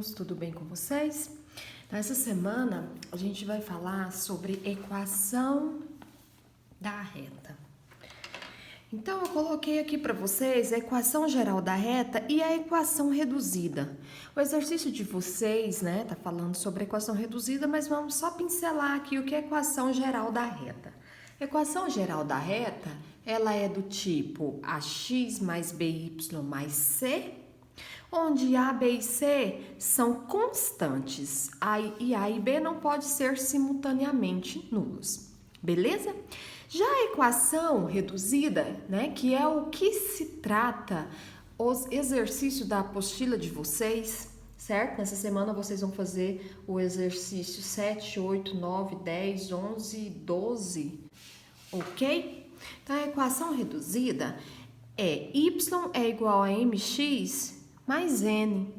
alunos, tudo bem com vocês? Então, essa semana a gente vai falar sobre equação da reta. Então, eu coloquei aqui para vocês a equação geral da reta e a equação reduzida. O exercício de vocês, tá falando sobre a equação reduzida, mas vamos só pincelar aqui o que é a equação geral da reta. A equação geral da reta, ela é do tipo ax mais by mais c, onde A, B e C são constantes, A e B não pode ser simultaneamente nulos, beleza? Já a equação reduzida, que é o que se trata os exercícios da apostila de vocês, certo? Nessa semana vocês vão fazer o exercício 7, 8, 9, 10, 11, 12, ok? Então, a equação reduzida é y é igual a mx mais n,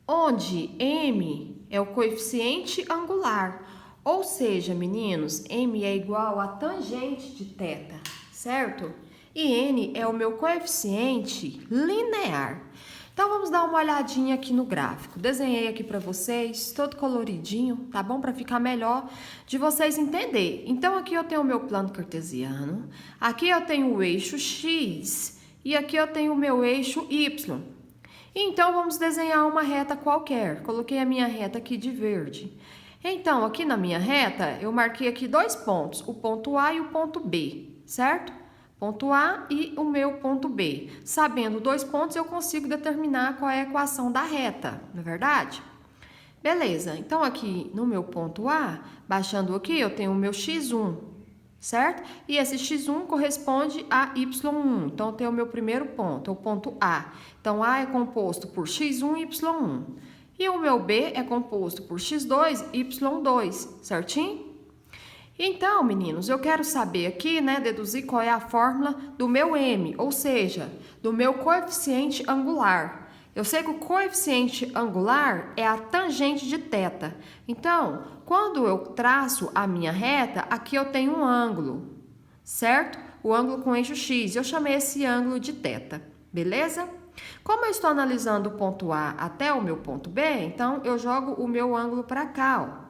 onde m é o coeficiente angular, ou seja, meninos, m é igual a tangente de θ, certo? E n é o meu coeficiente linear. Então, vamos dar uma olhadinha aqui no gráfico. Desenhei aqui para vocês, todo coloridinho, tá bom? Para ficar melhor de vocês entenderem. Então, aqui eu tenho o meu plano cartesiano, aqui eu tenho o eixo x e aqui eu tenho o meu eixo y. Então, vamos desenhar uma reta qualquer. Coloquei a minha reta aqui de verde. Então, aqui na minha reta, eu marquei aqui dois pontos, o ponto A e o ponto B, certo? Ponto A e o meu ponto B. Sabendo dois pontos, eu consigo determinar qual é a equação da reta, não é verdade? Beleza, então aqui no meu ponto A, baixando aqui, eu tenho o meu x1, certo? E esse x1 corresponde a y1, então eu tenho o meu primeiro ponto, o ponto A. Então, A é composto por x1 e y1. E o meu B é composto por x2 e y2, certinho? Então, meninos, eu quero saber aqui, deduzir qual é a fórmula do meu m, ou seja, do meu coeficiente angular. Eu sei que o coeficiente angular é a tangente de θ. Então, quando eu traço a minha reta, aqui eu tenho um ângulo, certo? O ângulo com eixo x, eu chamei esse ângulo de θ, beleza? Como eu estou analisando o ponto A até o meu ponto B, então eu jogo o meu ângulo para cá, ó.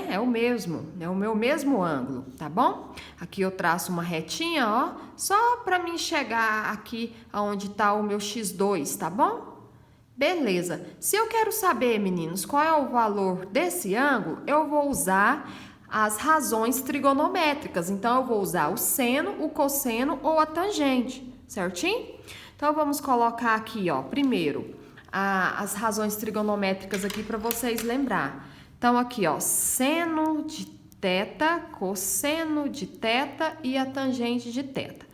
É o meu mesmo ângulo, tá bom? Aqui eu traço uma retinha, ó, só para mim chegar aqui aonde tá o meu x2, tá bom? Beleza. Se eu quero saber, meninos, qual é o valor desse ângulo, eu vou usar as razões trigonométricas. Então, eu vou usar o seno, o cosseno ou a tangente, certinho? Então, vamos colocar aqui, ó, primeiro, as razões trigonométricas aqui para vocês lembrar. Então, aqui, ó, seno de θ, cosseno de θ e a tangente de θ.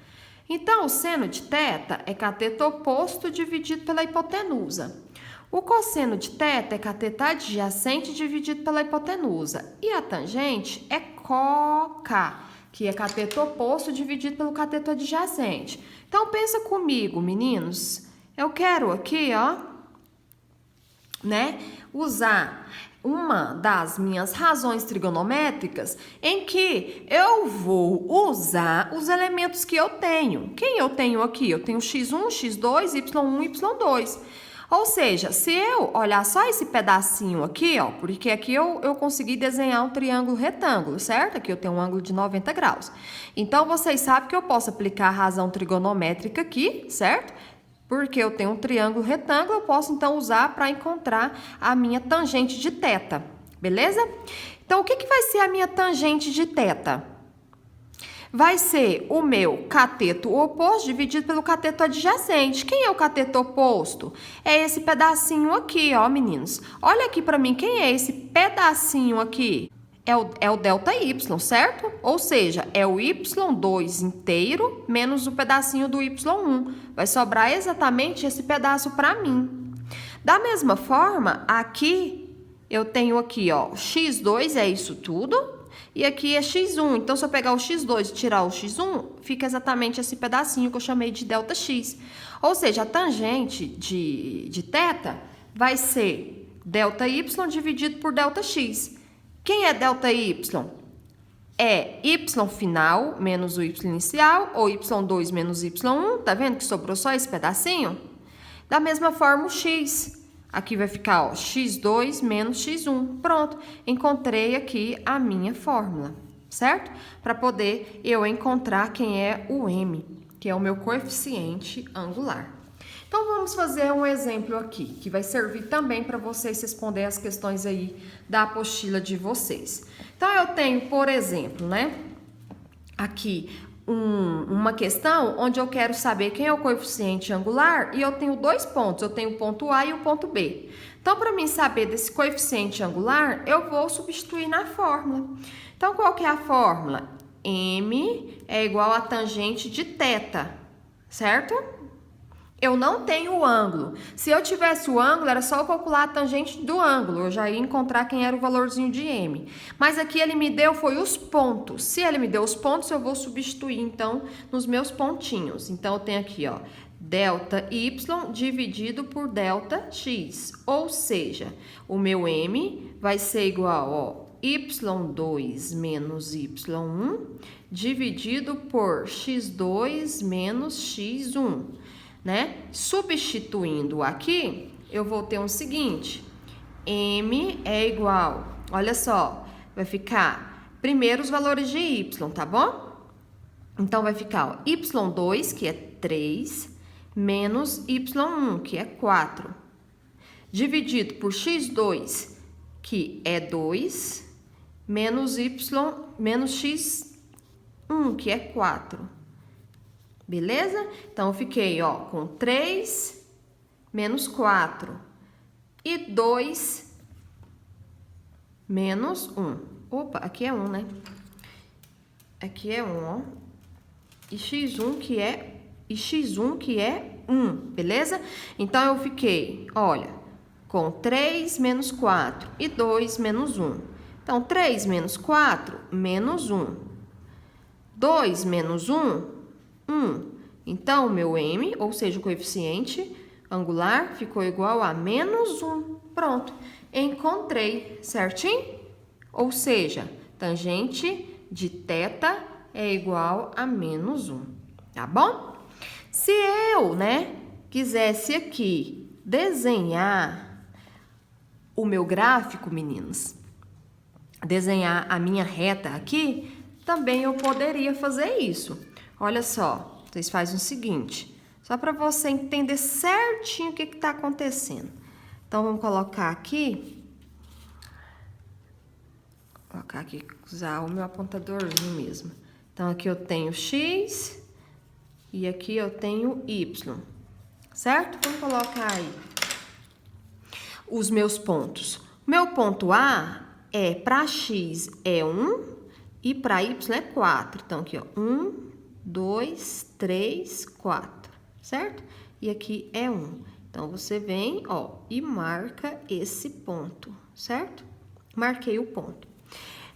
Então, o seno de θ é cateto oposto dividido pela hipotenusa. O cosseno de θ é cateto adjacente dividido pela hipotenusa. E a tangente é coK, que é cateto oposto dividido pelo cateto adjacente. Então, pensa comigo, meninos. Eu quero aqui, ó, usar uma das minhas razões trigonométricas em que eu vou usar os elementos que eu tenho. Quem eu tenho aqui? Eu tenho x1, x2, y1, y2. Ou seja, se eu olhar só esse pedacinho aqui, ó, porque aqui eu consegui desenhar um triângulo retângulo, certo? Aqui eu tenho um ângulo de 90 graus. Então, vocês sabem que eu posso aplicar a razão trigonométrica aqui, certo? Porque eu tenho um triângulo retângulo, eu posso então usar para encontrar a minha tangente de θ, beleza? Então, o que vai ser a minha tangente de θ? Vai ser o meu cateto oposto dividido pelo cateto adjacente. Quem é o cateto oposto? É esse pedacinho aqui, ó, meninos. Olha aqui para mim, quem é esse pedacinho aqui? É o ΔY, certo? Ou seja, é o y2 inteiro menos o pedacinho do y1. Vai sobrar exatamente esse pedaço para mim. Da mesma forma, aqui eu tenho aqui, ó, x2 é isso tudo. E aqui é x1. Então, se eu pegar o x2 e tirar o x1, fica exatamente esse pedacinho que eu chamei de ΔX. Ou seja, a tangente de θ vai ser ΔY dividido por ΔX. Quem é ΔY? É y final menos o y inicial, ou y2 menos y1. Tá vendo que sobrou só esse pedacinho? Da mesma forma, o x. Aqui vai ficar, ó, x2 menos x1. Pronto, encontrei aqui a minha fórmula, certo? Para poder eu encontrar quem é o m, que é o meu coeficiente angular. Então, vamos fazer um exemplo aqui, que vai servir também para vocês responder as questões aí da apostila de vocês. Então, eu tenho, por exemplo, né, aqui uma questão onde eu quero saber quem é o coeficiente angular e eu tenho dois pontos, eu tenho o ponto A e o ponto B. Então, para mim saber desse coeficiente angular, eu vou substituir na fórmula. Então, qual que é a fórmula? M é igual a tangente de θ, certo? Eu não tenho o ângulo. Se eu tivesse o ângulo, era só eu calcular a tangente do ângulo. Eu já ia encontrar quem era o valorzinho de M. Mas aqui ele me deu foi os pontos. Se ele me deu os pontos, eu vou substituir, então, nos meus pontinhos. Então, eu tenho aqui, ó, ΔY dividido por ΔX. Ou seja, o meu M vai ser igual, ó, y2 menos y1 dividido por x2 menos x1. Né? Substituindo aqui, eu vou ter o seguinte, M é igual, olha só, vai ficar primeiro os valores de Y, tá bom? Então, vai ficar, ó, Y2, que é 3, menos Y1, que é 4, dividido por X2, que é 2, menos X1, que é 4. Beleza? Então, eu fiquei, ó, com 3 menos 4 e 2 menos 1. Opa, aqui é 1, né? Aqui é 1, ó. E x1 que é 1, beleza? Então, eu fiquei, olha, com 3 menos 4 e 2 menos 1. Então, 3 menos 4, menos 1. 2 menos 1, 1. Então, o meu M, ou seja, o coeficiente angular, ficou igual a menos 1. Pronto. Encontrei, certinho? Ou seja, tangente de θ é igual a menos 1. Tá bom? Se eu, né, quisesse aqui desenhar o meu gráfico, meninos, desenhar a minha reta aqui, também eu poderia fazer isso. Olha só, vocês fazem o seguinte, só para você entender certinho o que está acontecendo. Então, vamos colocar aqui, usar o meu apontadorzinho mesmo. Então, aqui eu tenho X e aqui eu tenho Y, certo? Vamos colocar aí os meus pontos. Meu ponto A é, para X é 1 e para Y é 4. Então, aqui, ó, 1, 2, 3, 4, certo? E aqui é 1. Então, você vem, ó, e marca esse ponto, certo? Marquei o ponto.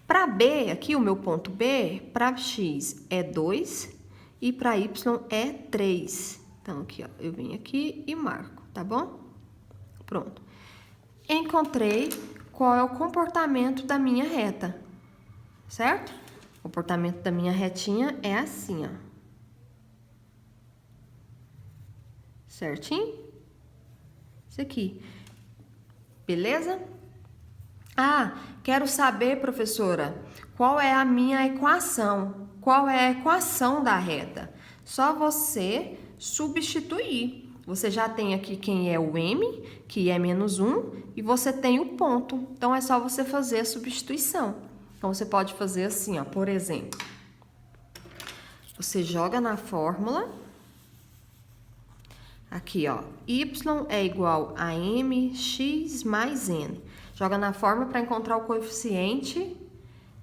Para B, aqui o meu ponto B, para X é 2 e para Y é 3. Então, aqui, ó, eu venho aqui e marco, tá bom? Pronto. Encontrei qual é o comportamento da minha reta, certo? O comportamento da minha retinha é assim, ó. Certinho? Isso aqui. Beleza? Ah, quero saber, professora, qual é a minha equação? Qual é a equação da reta? Só você substituir. Você já tem aqui quem é o M, que é menos 1, e você tem o ponto. Então, é só você fazer a substituição. Então, você pode fazer assim, ó, por exemplo. Você joga na fórmula. Aqui, ó, Y é igual a mx mais n. Joga na fórmula para encontrar o coeficiente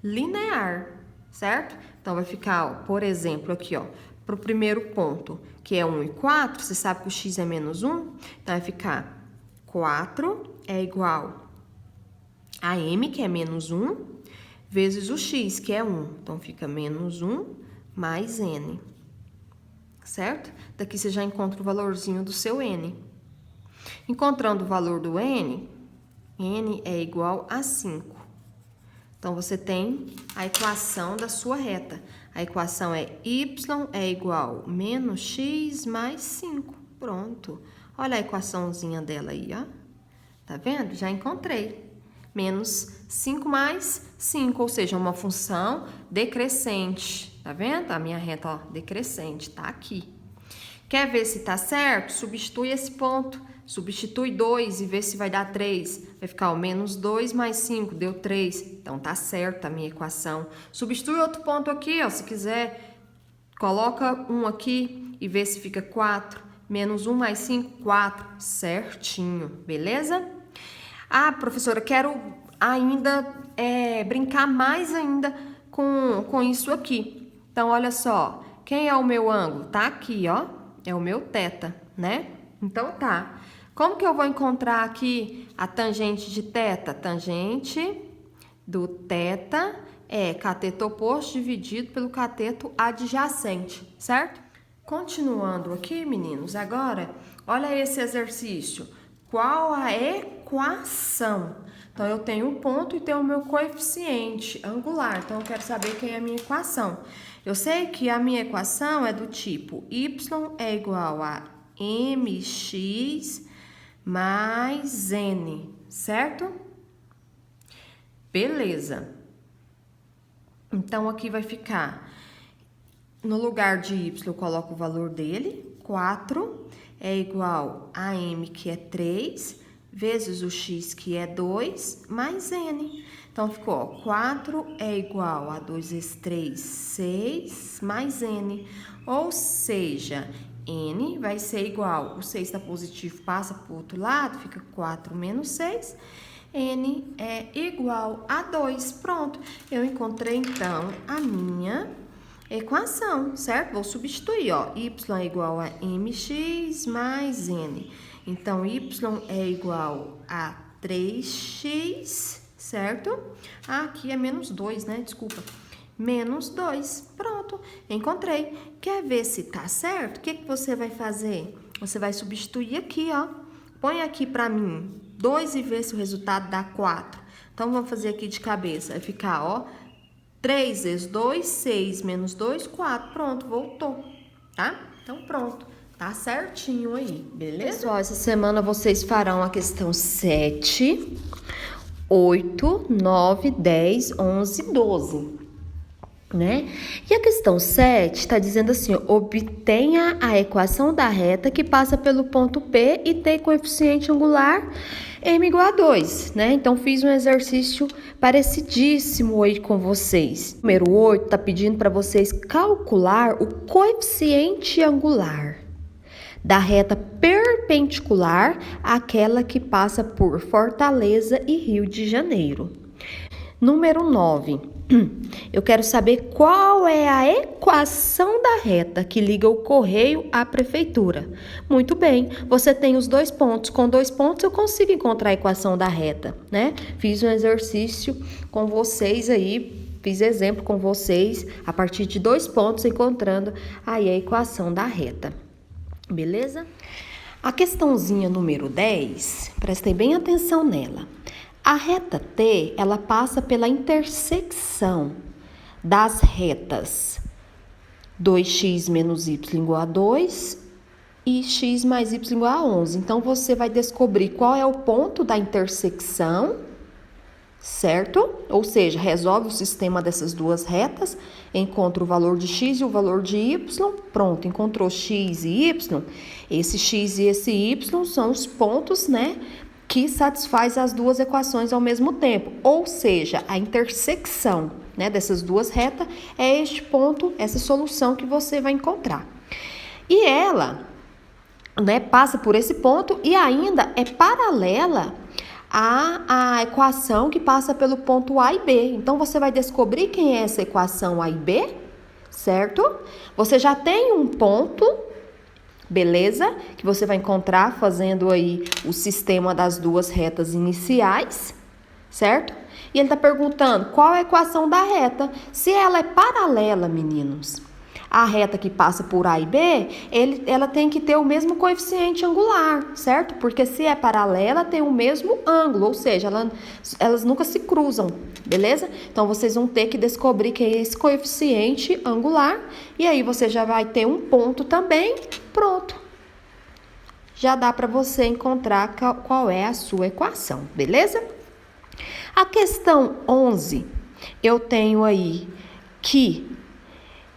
linear, certo? Então, vai ficar, ó, por exemplo, aqui, ó, para o primeiro ponto, que é 1 e 4, você sabe que o x é menos 1, então vai ficar 4 é igual a m, que é menos 1, vezes o x, que é 1. Então, fica menos 1 mais n, certo? Daqui você já encontra o valorzinho do seu n. Encontrando o valor do n, n é igual a 5. Então, você tem a equação da sua reta. A equação é y é igual a menos x mais 5. Pronto. Olha a equaçãozinha dela aí, ó. Tá vendo? Já encontrei. Menos 5 mais 5, ou seja, uma função decrescente. Tá vendo? A minha reta, ó, decrescente, tá aqui. Quer ver se tá certo? Substitui esse ponto. Substitui 2 e vê se vai dar 3. Vai ficar o menos 2 mais 5, deu 3. Então, tá certa a minha equação. Substitui outro ponto aqui, ó, se quiser. Coloca 1 aqui e vê se fica 4. Menos 1 mais 5, 4. Certinho, beleza? Ah, professora, quero ainda brincar mais ainda com isso aqui. Então, olha só. Quem é o meu ângulo? Tá aqui, ó. É o meu θ, né? Então, tá. Como que eu vou encontrar aqui a tangente de θ? Tangente do θ é cateto oposto dividido pelo cateto adjacente, certo? Continuando aqui, meninos, agora, olha esse exercício. Qual a equação? Então, eu tenho um ponto e tenho o meu coeficiente angular. Então, eu quero saber quem é a minha equação. Eu sei que a minha equação é do tipo y é igual a mx mais n, certo? Beleza. Então, aqui vai ficar, no lugar de y, eu coloco o valor dele, 4 é igual a m, que é 3, vezes o x, que é 2, mais n. Então, ficou, ó, 4 é igual a 2 vezes 3, 6, mais n. Ou seja, n vai ser igual, o 6 está positivo, passa para o outro lado, fica 4 menos 6. N é igual a 2. Pronto, eu encontrei, então, a minha equação, certo? Vou substituir, ó, y é igual a mx mais n. Então, y é igual a 3x, certo? Ah, aqui é menos 2, né? Desculpa. Menos 2. Pronto, encontrei. Quer ver se tá certo? O que que você vai fazer? Você vai substituir aqui, ó. Põe aqui pra mim 2 e vê se o resultado dá 4. Então, vamos fazer aqui de cabeça. Vai ficar, ó, 3 vezes 2, 6 menos 2, 4. Pronto, voltou, tá? Então, pronto. Tá certinho aí, beleza? Pessoal, essa semana vocês farão a questão 7, 8, 9, 10, 11, 12. Né? E a questão 7 está dizendo assim, ó, obtenha a equação da reta que passa pelo ponto P e tem coeficiente angular m igual a 2, né? Então, fiz um exercício parecidíssimo aí com vocês. Número 8 está pedindo para vocês calcular o coeficiente angular da reta perpendicular àquela que passa por Fortaleza e Rio de Janeiro. Número 9. Eu quero saber qual é a equação da reta que liga o correio à prefeitura. Muito bem, você tem os 2 pontos. Com 2 pontos eu consigo encontrar a equação da reta, né? Fiz um exercício com vocês aí, fiz exemplo com vocês a partir de 2 pontos, encontrando aí a equação da reta. Beleza? A questãozinha número 10, prestem bem atenção nela. A reta T, ela passa pela intersecção das retas 2x menos y igual a 2 e x mais y igual a 11. Então, você vai descobrir qual é o ponto da intersecção, certo? Ou seja, resolve o sistema dessas duas retas, encontra o valor de x e o valor de y, pronto, encontrou x e y. Esse x e esse y são os pontos, né, que satisfaz as duas equações ao mesmo tempo. Ou seja, a intersecção, né, dessas duas retas é este ponto, essa solução que você vai encontrar. E ela, né, passa por esse ponto e ainda é paralela à equação que passa pelo ponto A e B. Então, você vai descobrir quem é essa equação A e B, certo? Você já tem um ponto, beleza? Que você vai encontrar fazendo aí o sistema das duas retas iniciais, certo? E ele está perguntando qual é a equação da reta. Se ela é paralela, meninos, a reta que passa por A e B, ela tem que ter o mesmo coeficiente angular, certo? Porque se é paralela, tem o mesmo ângulo, ou seja, elas nunca se cruzam, beleza? Então, vocês vão ter que descobrir que é esse coeficiente angular, e aí você já vai ter um ponto também, pronto. já dá para você encontrar qual é a sua equação, beleza? A questão 11, eu tenho aí que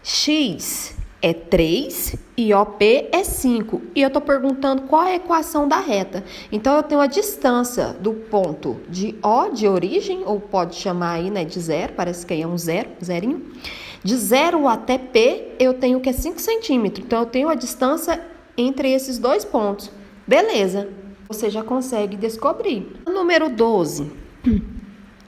x é 3 e OP é 5. E eu estou perguntando qual é a equação da reta. Então, eu tenho a distância do ponto de O, de origem, ou pode chamar aí, né, de zero, parece que aí é um zero, zerinho. De 0 até P, eu tenho que é 5 centímetros. Então, eu tenho a distância entre esses dois pontos. Beleza, você já consegue descobrir. Número 12.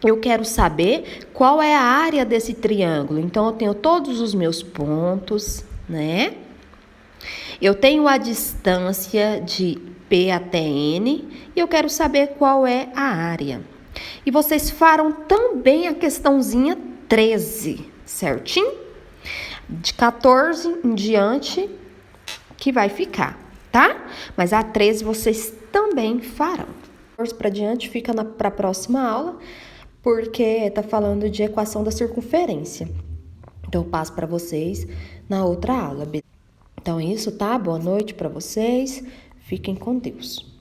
Eu quero saber qual é a área desse triângulo. Então, eu tenho todos os meus pontos, né? Eu tenho a distância de P até N e eu quero saber qual é a área. E vocês farão também a questãozinha 13, certinho? De 14 em diante que vai ficar, tá? Mas a 13 vocês também farão. 14 para diante fica para a próxima aula, porque tá falando de equação da circunferência. Então, eu passo para vocês na outra aula. Então, é isso, tá? Boa noite para vocês. Fiquem com Deus.